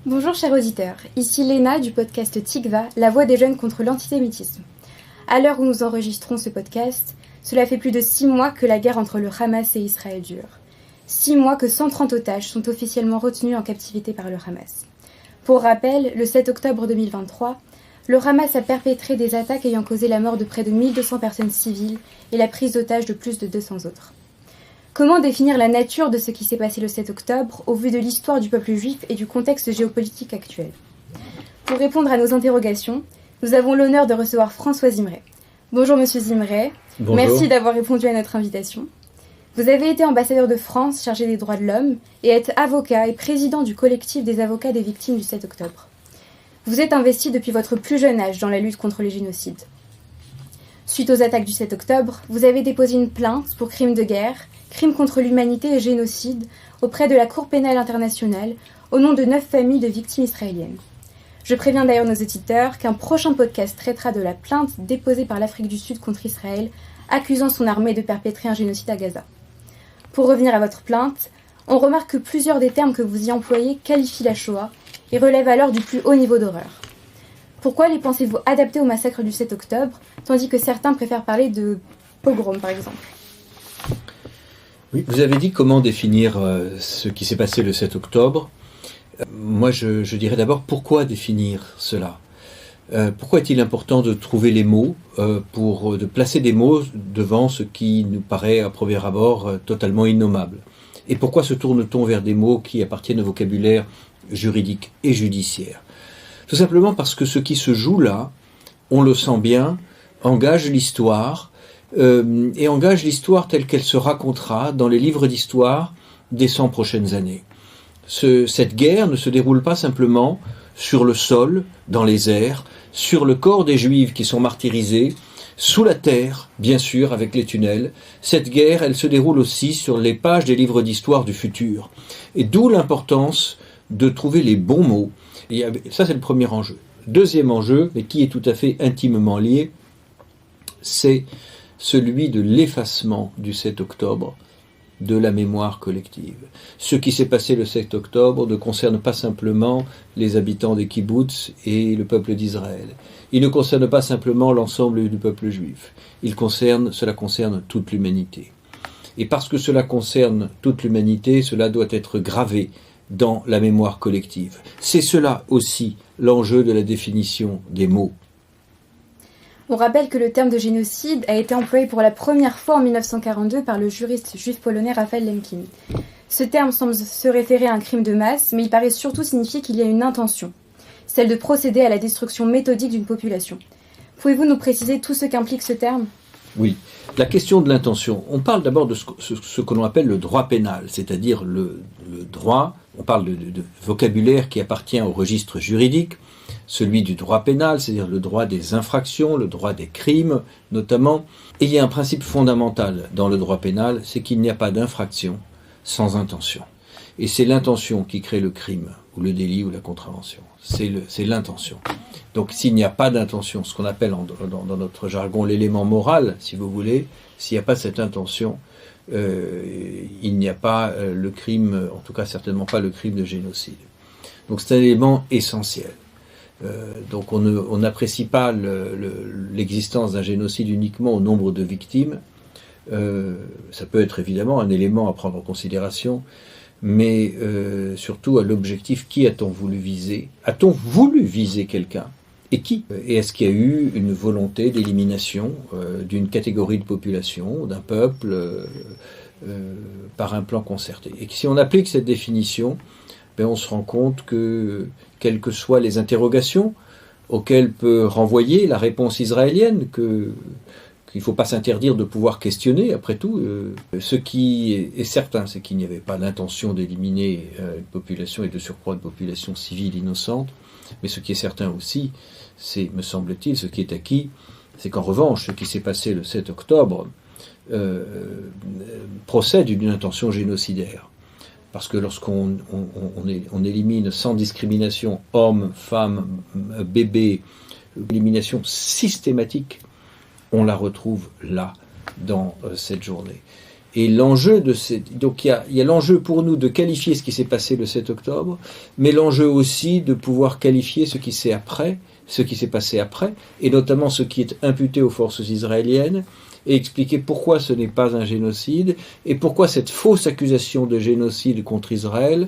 Bonjour chers auditeurs, ici Léna du podcast Tikva, la voix des jeunes contre l'antisémitisme. À l'heure où nous enregistrons ce podcast, cela fait plus de 6 mois que la guerre entre le Hamas et Israël dure. 6 mois que 130 otages sont officiellement retenus en captivité par le Hamas. Pour rappel, le 7 octobre 2023, le Hamas a perpétré des attaques ayant causé la mort de près de 1200 personnes civiles et la prise d'otages de plus de 200 autres. Comment définir la nature de ce qui s'est passé le 7 octobre au vu de l'histoire du peuple juif et du contexte géopolitique actuel ? Pour répondre à nos interrogations, nous avons l'honneur de recevoir François Zimret. Bonjour Monsieur Zimret, Bonjour. Merci d'avoir répondu à notre invitation. Vous avez été ambassadeur de France chargé des droits de l'homme et êtes avocat et président du collectif des avocats des victimes du 7 octobre. Vous êtes investi depuis votre plus jeune âge dans la lutte contre les génocides. Suite aux attaques du 7 octobre, vous avez déposé une plainte pour crimes de guerre, crimes contre l'humanité et génocide auprès de la Cour pénale internationale au nom de 9 familles de victimes israéliennes. Je préviens d'ailleurs nos auditeurs qu'un prochain podcast traitera de la plainte déposée par l'Afrique du Sud contre Israël, accusant son armée de perpétrer un génocide à Gaza. Pour revenir à votre plainte, on remarque que plusieurs des termes que vous y employez qualifient la Shoah et relèvent alors du plus haut niveau d'horreur. Pourquoi les pensez-vous adaptés au massacre du 7 octobre, tandis que certains préfèrent parler de pogrom par exemple ? Oui, vous avez dit comment définir ce qui s'est passé le 7 octobre. Moi, je dirais d'abord pourquoi définir cela. Pourquoi est-il important de trouver les mots, de placer des mots devant ce qui nous paraît à premier abord totalement innommable ? Et pourquoi se tourne-t-on vers des mots qui appartiennent au vocabulaire juridique et judiciaire ? Tout simplement parce que ce qui se joue là, on le sent bien, engage l'histoire, et engage l'histoire telle qu'elle se racontera dans les livres d'histoire des 100 prochaines années. Cette guerre ne se déroule pas simplement sur le sol, dans les airs, sur le corps des Juifs qui sont martyrisés, sous la terre, bien sûr, avec les tunnels. Cette guerre, elle se déroule aussi sur les pages des livres d'histoire du futur. Et d'où l'importance de trouver les bons mots. Et ça, c'est le premier enjeu. Deuxième enjeu, mais qui est tout à fait intimement lié, c'est celui de l'effacement du 7 octobre de la mémoire collective. Ce qui s'est passé le 7 octobre ne concerne pas simplement les habitants des kibboutz et le peuple d'Israël. Il ne concerne pas simplement l'ensemble du peuple juif. Cela concerne toute l'humanité. Et parce que cela concerne toute l'humanité, cela doit être gravé dans la mémoire collective. C'est cela aussi l'enjeu de la définition des mots. On rappelle que le terme de génocide a été employé pour la première fois en 1942 par le juriste juif polonais Raphaël Lemkin. Ce terme semble se référer à un crime de masse, mais il paraît surtout signifier qu'il y a une intention, celle de procéder à la destruction méthodique d'une population. Pouvez-vous nous préciser tout ce qu'implique ce terme ? Oui, la question de l'intention. On parle d'abord de ce que l'on appelle le droit pénal, c'est-à-dire le droit, on parle de vocabulaire qui appartient au registre juridique, celui du droit pénal, c'est-à-dire le droit des infractions, le droit des crimes notamment. Et il y a un principe fondamental dans le droit pénal, c'est qu'il n'y a pas d'infraction sans intention. Et c'est l'intention qui crée le crime, ou le délit, ou la contravention. C'est l'intention. Donc s'il n'y a pas d'intention, ce qu'on appelle dans notre jargon l'élément moral, si vous voulez, s'il n'y a pas cette intention, il n'y a pas le crime, en tout cas certainement pas le crime de génocide. Donc c'est un élément essentiel. Donc on n'apprécie pas l'existence d'un génocide uniquement au nombre de victimes. Ça peut être évidemment un élément à prendre en considération, mais surtout à l'objectif. Qui a-t-on voulu viser ? A-t-on voulu viser quelqu'un ? Et qui ? Et est-ce qu'il y a eu une volonté d'élimination d'une catégorie de population, d'un peuple, par un plan concerté ? Et si on applique cette définition, on se rend compte que, quelles que soient les interrogations auxquelles peut renvoyer la réponse israélienne, qu'il ne faut pas s'interdire de pouvoir questionner, après tout, ce qui est certain, c'est qu'il n'y avait pas l'intention d'éliminer une population, et de surcroît une population civile innocente, mais ce qui est certain aussi, c'est, me semble-t-il, ce qui est acquis, c'est qu'en revanche, ce qui s'est passé le 7 octobre procède d'une intention génocidaire. parce que lorsqu'on on élimine sans discrimination hommes, femmes, bébés, élimination systématique, on la retrouve là, dans cette journée. Et l'enjeu de donc il y a l'enjeu pour nous de qualifier ce qui s'est passé le 7 octobre, mais l'enjeu aussi de pouvoir qualifier ce qui s'est passé après, et notamment ce qui est imputé aux forces israéliennes, et expliquer pourquoi ce n'est pas un génocide, et pourquoi cette fausse accusation de génocide contre Israël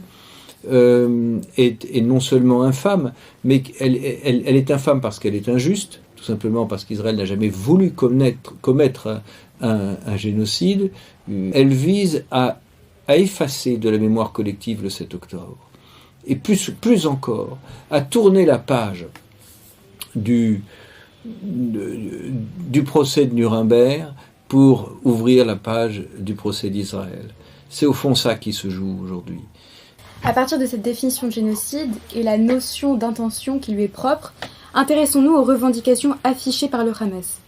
est non seulement infâme, mais elle est infâme parce qu'elle est injuste, tout simplement parce qu'Israël n'a jamais voulu commettre un génocide. Elle vise à effacer de la mémoire collective le 7 octobre. Et plus encore, à tourner la page du procès de Nuremberg pour ouvrir la page du procès d'Israël. C'est au fond ça qui se joue aujourd'hui. À partir de cette définition de génocide et la notion d'intention qui lui est propre, intéressons-nous aux revendications affichées par le Hamas.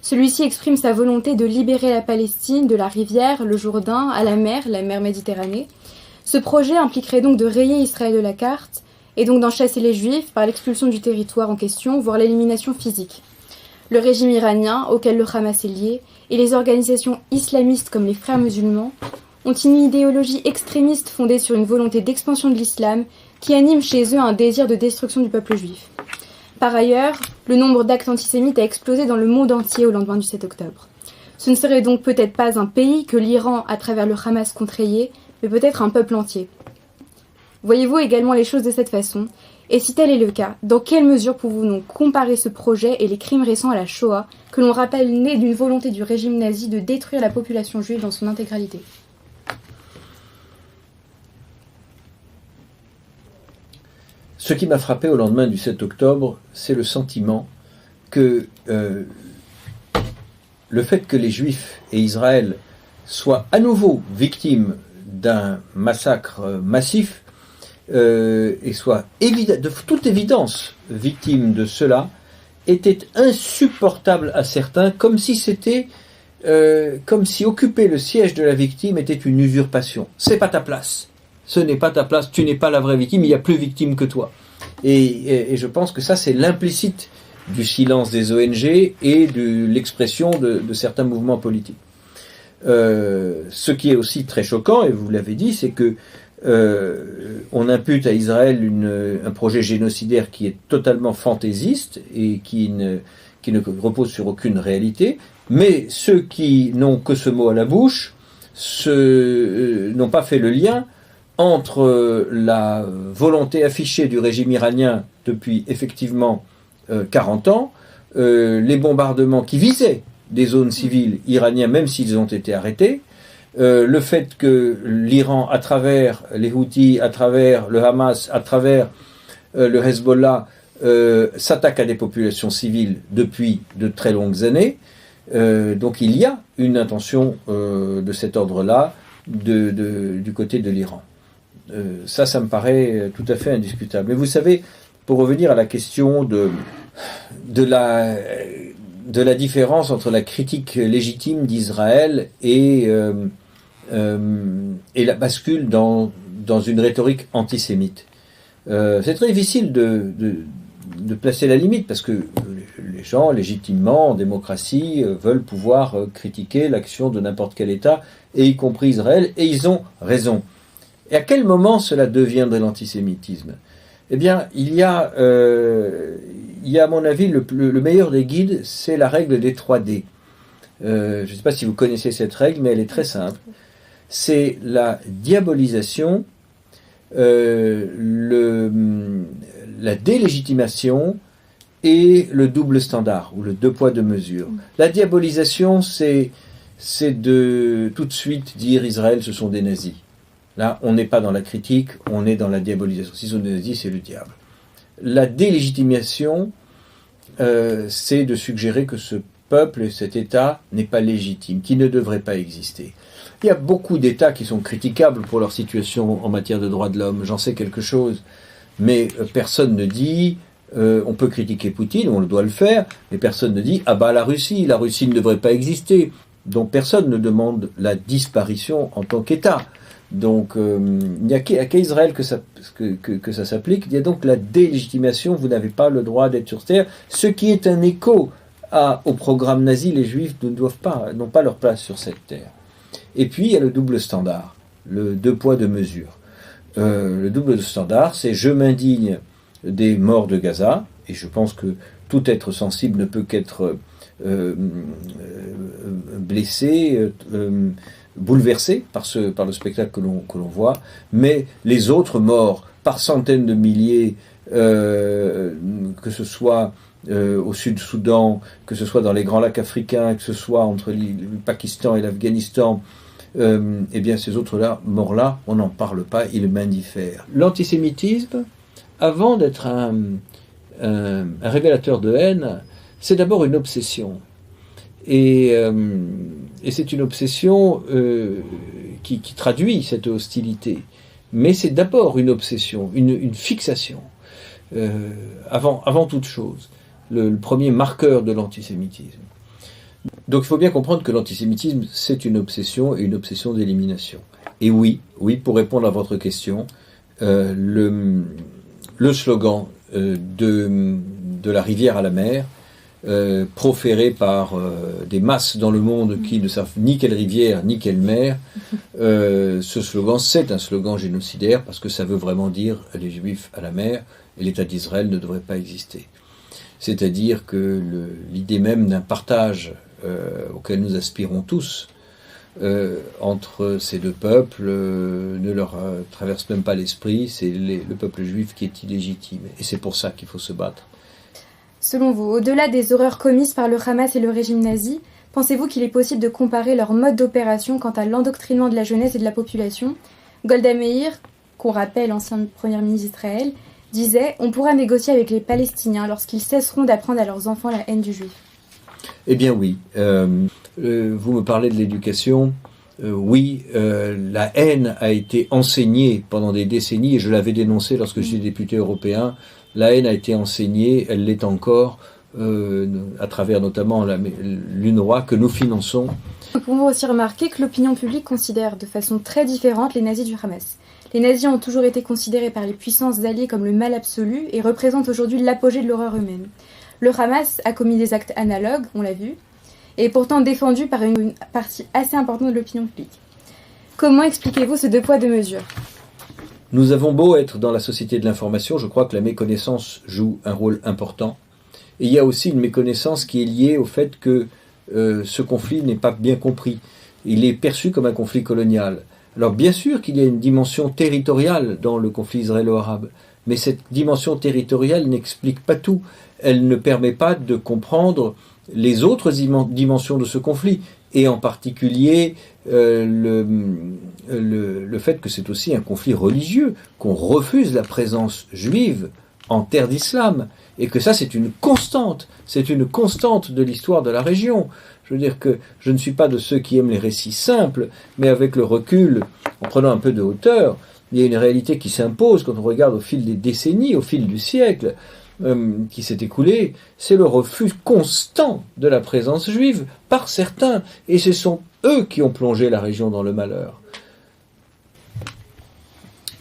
Celui-ci exprime sa volonté de libérer la Palestine de la rivière, le Jourdain, à la mer Méditerranée. Ce projet impliquerait donc de rayer Israël de la carte et donc d'en chasser les Juifs par l'expulsion du territoire en question, voire l'élimination physique. Le régime iranien, auquel le Hamas est lié, et les organisations islamistes comme les Frères musulmans ont une idéologie extrémiste fondée sur une volonté d'expansion de l'islam qui anime chez eux un désir de destruction du peuple juif. Par ailleurs, le nombre d'actes antisémites a explosé dans le monde entier au lendemain du 7 octobre. Ce ne serait donc peut-être pas un pays que l'Iran, à travers le Hamas, contrayait, mais peut-être un peuple entier. Voyez-vous également les choses de cette façon? Et si tel est le cas, dans quelle mesure pouvons-nous comparer ce projet et les crimes récents à la Shoah, que l'on rappelle nés d'une volonté du régime nazi de détruire la population juive dans son intégralité? Ce qui m'a frappé au lendemain du 7 octobre, c'est le sentiment que le fait que les Juifs et Israël soient à nouveau victimes d'un massacre massif et soient de toute évidence victimes de cela, était insupportable à certains, comme si occuper le siège de la victime était une usurpation. C'est pas ta place. Ce n'est pas ta place, tu n'es pas la vraie victime, il y a plus victime que toi. Et je pense que ça, c'est l'implicite du silence des ONG et de l'expression de certains mouvements politiques. Ce qui est aussi très choquant, et vous l'avez dit, c'est que on impute à Israël un projet génocidaire qui est totalement fantaisiste et qui ne repose sur aucune réalité, mais ceux qui n'ont que ce mot à la bouche n'ont pas fait le lien entre la volonté affichée du régime iranien depuis effectivement 40 ans, les bombardements qui visaient des zones civiles iraniennes, même s'ils ont été arrêtés, le fait que l'Iran, à travers les Houthis, à travers le Hamas, à travers le Hezbollah, s'attaque à des populations civiles depuis de très longues années. Donc il y a une intention de cet ordre-là du côté de l'Iran. Ça me paraît tout à fait indiscutable. Mais vous savez, pour revenir à la question de la différence entre la critique légitime d'Israël et la bascule dans une rhétorique antisémite. C'est très difficile de placer la limite, parce que les gens, légitimement, en démocratie, veulent pouvoir critiquer l'action de n'importe quel État, et y compris Israël, et ils ont raison. Et à quel moment cela devient de l'antisémitisme? Eh bien, il y a à mon avis, le meilleur des guides, c'est la règle des 3D. Je ne sais pas si vous connaissez cette règle, mais elle est très simple. C'est la diabolisation, la délégitimation et le double standard, ou le 2 poids 2 mesures. La diabolisation, c'est de tout de suite dire Israël, ce sont des nazis. Là, on n'est pas dans la critique, on est dans la diabolisation. Si ce sont des nazis, c'est le diable. La délégitimation, c'est de suggérer que ce peuple et cet État n'est pas légitime, qui ne devrait pas exister. Il y a beaucoup d'États qui sont critiquables pour leur situation en matière de droits de l'homme, j'en sais quelque chose, mais personne ne dit, on peut critiquer Poutine, on doit le faire, mais personne ne dit, ah bah la Russie ne devrait pas exister. Donc personne ne demande la disparition en tant qu'État. Donc, il n'y a qu'à Israël que ça s'applique. Il y a donc la délégitimation, vous n'avez pas le droit d'être sur terre, ce qui est un écho au programme nazi. Les Juifs n'ont pas leur place sur cette terre. Et puis, il y a le double standard, le deux poids, deux mesures. Le double standard, c'est je m'indigne des morts de Gaza, et je pense que tout être sensible ne peut qu'être blessé, bouleversé par le spectacle que l'on voit, mais les autres morts, par centaines de milliers, que ce soit au Sud-Soudan, que ce soit dans les Grands Lacs africains, que ce soit entre le Pakistan et l'Afghanistan, eh bien ces autres morts-là, on n'en parle pas, ils m'indiffèrent. L'antisémitisme, avant d'être un révélateur de haine, c'est d'abord une obsession. Et c'est une obsession qui traduit cette hostilité. Mais c'est d'abord une obsession, une fixation, avant toute chose. Le premier marqueur de l'antisémitisme. Donc il faut bien comprendre que l'antisémitisme, c'est une obsession et une obsession d'élimination. Et oui, pour répondre à votre question, le slogan de la rivière à la mer, proféré par des masses dans le monde qui ne savent ni quelle rivière ni quelle mer, ce slogan, c'est un slogan génocidaire parce que ça veut vraiment dire les Juifs à la mer et l'État d'Israël ne devrait pas exister. C'est-à-dire que l'idée même d'un partage auquel nous aspirons tous entre ces deux peuples ne leur traverse même pas l'esprit, c'est le peuple juif qui est illégitime. Et c'est pour ça qu'il faut se battre. Selon vous, au-delà des horreurs commises par le Hamas et le régime nazi, pensez-vous qu'il est possible de comparer leur mode d'opération quant à l'endoctrinement de la jeunesse et de la population ? Golda Meir, qu'on rappelle ancien Premier ministre d'Israël, disait « On pourra négocier avec les Palestiniens lorsqu'ils cesseront d'apprendre à leurs enfants la haine du juif. » Eh bien oui. Vous me parlez de l'éducation. Oui, la haine a été enseignée pendant des décennies, et je l'avais dénoncé lorsque j'étais député européen. La haine a été enseignée, elle l'est encore, à travers notamment l'UNRWA que nous finançons. Nous pouvons aussi remarquer que l'opinion publique considère de façon très différente les nazis du Hamas. Les nazis ont toujours été considérés par les puissances alliées comme le mal absolu et représentent aujourd'hui l'apogée de l'horreur humaine. Le Hamas a commis des actes analogues, on l'a vu, et est pourtant défendu par une partie assez importante de l'opinion publique. Comment expliquez-vous ce deux poids deux mesures ? Nous avons beau être dans la société de l'information, je crois que la méconnaissance joue un rôle important. Et il y a aussi une méconnaissance qui est liée au fait que ce conflit n'est pas bien compris. Il est perçu comme un conflit colonial. Alors bien sûr qu'il y a une dimension territoriale dans le conflit israélo-arabe, mais cette dimension territoriale n'explique pas tout. Elle ne permet pas de comprendre les autres dimensions de ce conflit, et en particulier le fait que c'est aussi un conflit religieux, qu'on refuse la présence juive en terre d'islam, et que ça c'est une constante de l'histoire de la région. Je veux dire que je ne suis pas de ceux qui aiment les récits simples, mais avec le recul, en prenant un peu de hauteur, il y a une réalité qui s'impose quand on regarde au fil des décennies, au fil du siècle qui s'est écoulé, c'est le refus constant de la présence juive par certains, et ce sont eux qui ont plongé la région dans le malheur.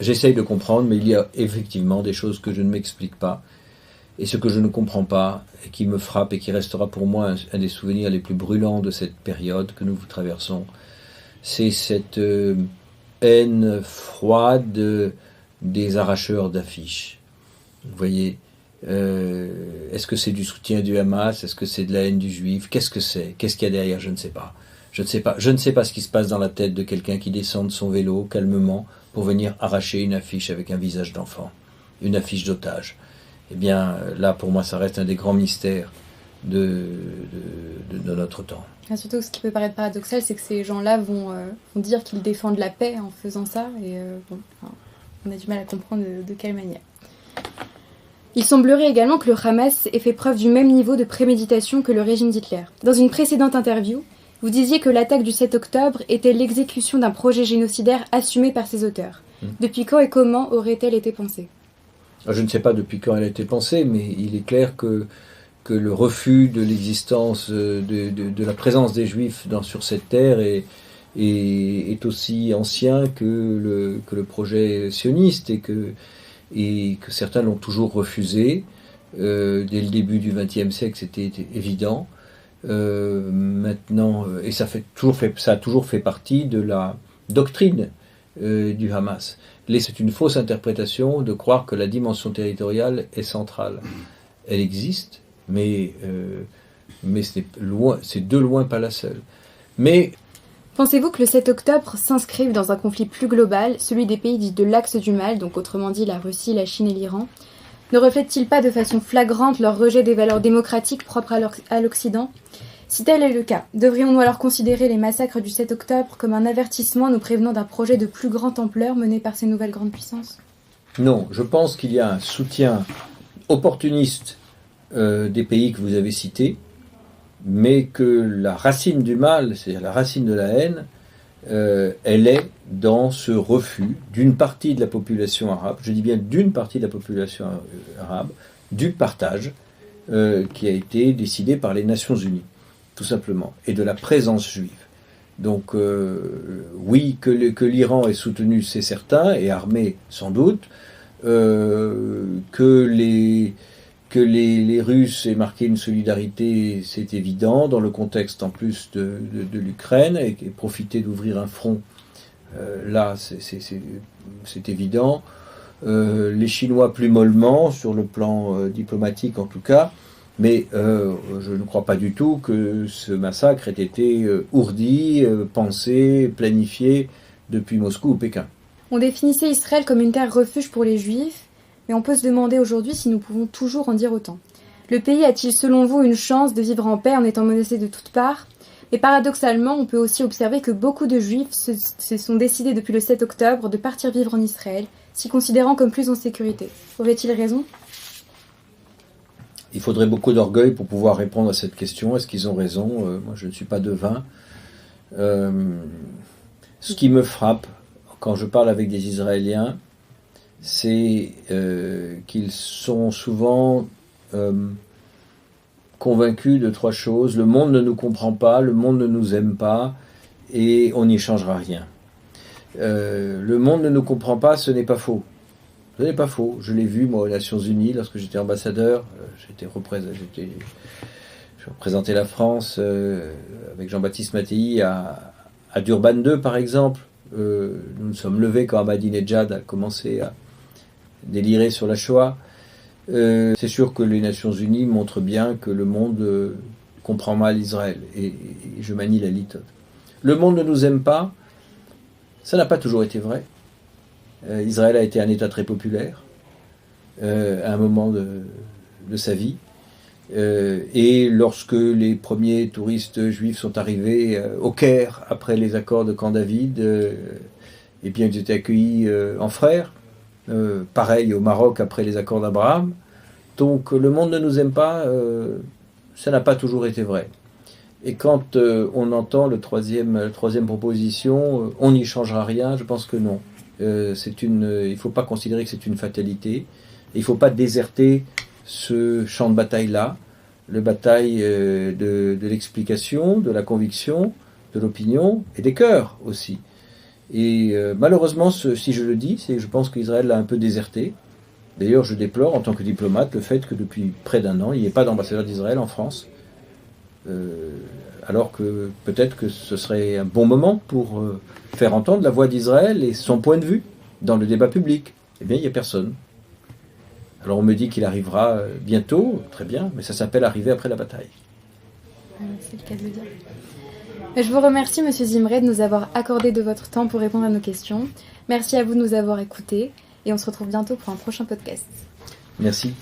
J'essaye de comprendre, mais il y a effectivement des choses que je ne m'explique pas, et ce que je ne comprends pas, et qui me frappe, et qui restera pour moi un des souvenirs les plus brûlants de cette période que nous traversons, c'est cette haine froide des arracheurs d'affiches. Vous voyez, est-ce que c'est du soutien du Hamas? Est-ce que c'est de la haine du juif? Qu'est-ce que c'est? Qu'est-ce qu'il y a derrière? Je ne sais pas. Je ne sais pas ce qui se passe dans la tête de quelqu'un qui descend de son vélo calmement pour venir arracher une affiche avec un visage d'enfant, une affiche d'otage. Eh bien, là, pour moi, ça reste un des grands mystères de notre temps. Surtout, ce qui peut paraître paradoxal, c'est que ces gens-là vont dire qu'ils défendent la paix en faisant ça, et on a du mal à comprendre de quelle manière. Il semblerait également que le Hamas ait fait preuve du même niveau de préméditation que le régime d'Hitler. Dans une précédente interview, vous disiez que l'attaque du 7 octobre était l'exécution d'un projet génocidaire assumé par ses auteurs. Depuis quand et comment aurait-elle été pensée ? Je ne sais pas depuis quand elle a été pensée, mais il est clair que le refus de l'existence, de la présence des Juifs sur cette terre est est aussi ancien que le projet sioniste et que certains l'ont toujours refusé. Dès le début du XXe siècle, c'était évident. Maintenant, et ça a toujours fait partie de la doctrine du Hamas. C'est une fausse interprétation de croire que la dimension territoriale est centrale. Elle existe, mais c'est de loin pas la seule. Mais pensez-vous que le 7 octobre s'inscrive dans un conflit plus global, celui des pays dits de l'axe du mal, donc autrement dit la Russie, la Chine et l'Iran? Ne reflète-t-il pas de façon flagrante leur rejet des valeurs démocratiques propres à l'Occident? Si tel est le cas, devrions-nous alors considérer les massacres du 7 octobre comme un avertissement nous prévenant d'un projet de plus grande ampleur mené par ces nouvelles grandes puissances? Non, je pense qu'il y a un soutien opportuniste des pays que vous avez cités, mais que la racine du mal, c'est-à-dire la racine de la haine, elle est dans ce refus d'une partie de la population arabe, je dis bien d'une partie de la population arabe, du partage qui a été décidé par les Nations Unies, tout simplement, et de la présence juive. Donc oui, que l'Iran est soutenu, c'est certain, et armé sans doute, que les Russes aient marqué une solidarité, c'est évident, dans le contexte en plus de l'Ukraine, et profiter d'ouvrir un front, là c'est évident. Les Chinois plus mollement, sur le plan diplomatique en tout cas, mais je ne crois pas du tout que ce massacre ait été ourdi, pensé, planifié depuis Moscou ou Pékin. On définissait Israël comme une terre refuge pour les Juifs, mais on peut se demander aujourd'hui si nous pouvons toujours en dire autant. Le pays a-t-il selon vous une chance de vivre en paix en étant menacé de toutes parts? Et paradoxalement, on peut aussi observer que beaucoup de Juifs se sont décidés depuis le 7 octobre de partir vivre en Israël, s'y considérant comme plus en sécurité. Aurait-il raison? Il faudrait beaucoup d'orgueil pour pouvoir répondre à cette question. Est-ce qu'ils ont raison? Moi, je ne suis pas devin. Ce qui me frappe quand je parle avec des Israéliens, c'est qu'ils sont souvent convaincus de trois choses. Le monde ne nous comprend pas, le monde ne nous aime pas, et on n'y changera rien. Le monde ne nous comprend pas, ce n'est pas faux. Ce n'est pas faux. Je l'ai vu, moi, aux Nations Unies, lorsque j'étais ambassadeur. Je représentais la France avec Jean-Baptiste Mattei à Durban II, par exemple. Nous nous sommes levés quand Ahmadinejad a commencé à délirer sur la Shoah. C'est sûr que les Nations Unies montrent bien que le monde comprend mal Israël. Et je manie la litote. Le monde ne nous aime pas. Ça n'a pas toujours été vrai. Israël a été un État très populaire à un moment de sa vie. Et lorsque les premiers touristes juifs sont arrivés au Caire après les accords de Camp David, eh bien ils étaient accueillis en frères. Pareil au Maroc après les accords d'Abraham. Donc le monde ne nous aime pas, ça n'a pas toujours été vrai. Et quand on entend la troisième proposition, on n'y changera rien, je pense que non. Il ne faut pas considérer que c'est une fatalité. Il ne faut pas déserter ce champ de bataille-là, le bataille de l'explication, de la conviction, de l'opinion et des cœurs aussi. Et malheureusement, si je le dis, c'est que je pense qu'Israël l'a un peu déserté. D'ailleurs, je déplore en tant que diplomate le fait que depuis près d'un an, il n'y ait pas d'ambassadeur d'Israël en France. Alors que peut-être que ce serait un bon moment pour faire entendre la voix d'Israël et son point de vue dans le débat public. Eh bien, il n'y a personne. Alors on me dit qu'il arrivera bientôt, très bien, mais ça s'appelle arriver après la bataille. C'est le cas de le dire. Je vous remercie, Monsieur Zimré, de nous avoir accordé de votre temps pour répondre à nos questions. Merci à vous de nous avoir écoutés et on se retrouve bientôt pour un prochain podcast. Merci.